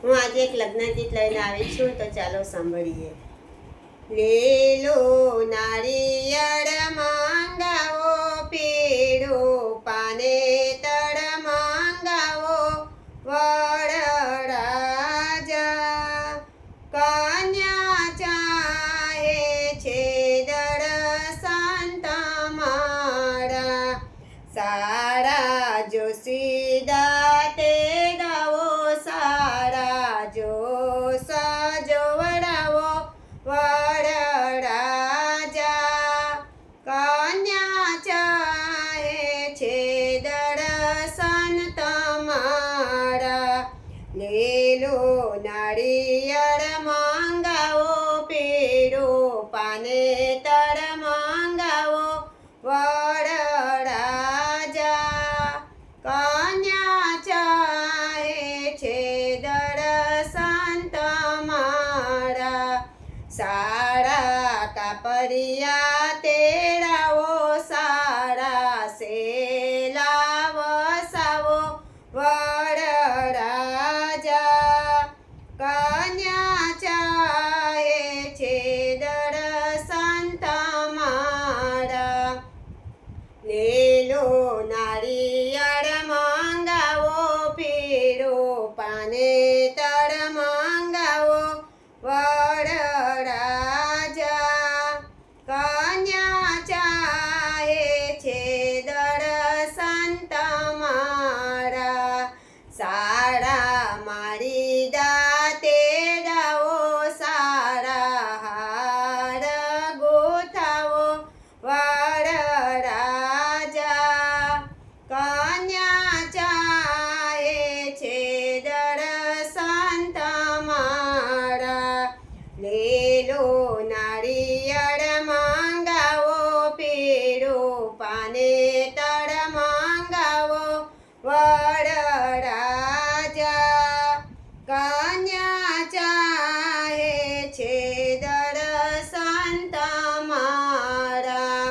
હું આજે એક લગ્ન ગીત લઈને આવી છું, તો ચાલો સાંભળીએ. લેલો નારિયેળ માંગાવો, પીળો પાને તળ માંગાવો, વરરાજા કન્યા ચાહે છે દર્શન તમારા. સારા જોશીદા તે ગાવો, સારા જો સજવડાવો, વરરાજા કન્યા ચાહે છે દર્શન તમારા. લેલો નારિયેળ માંગાવો, પીળો પાને તળ માંગાવો, વરરાજા કન્યા ચાહે છે દર્શન તમારા. સારા કાપડિયા તેડાવો, સારા સેલા વસાવો, વરરાજા કન્યા ચાહે છે દર્શન તમારા. લેલો નારિયેળ માંગાવો, પીળો પાને તળ માંગાવો, વરરાજા કન્યા ચાહે છે દર્શન તમારા. સારા માળીદા તેડાવો, સારા હાર ગોથાવો, વરરાજા કન્યા ચાહે છે દર્શન તમારા. લેલો નારિયેળ માંગાવો, પીળો પાને તળ માંગાવો, વરરાજા કન્યા ચાહે છે દર્શન તમારા.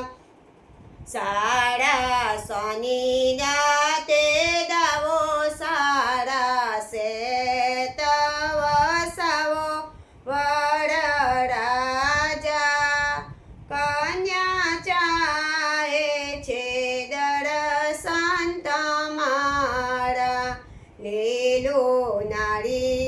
સારા સોનીના તે ગાવો, સારા શેત વસાવો, વરરાજા કન્યા ચાહે છે દર્શન તમારા. લેલો નારી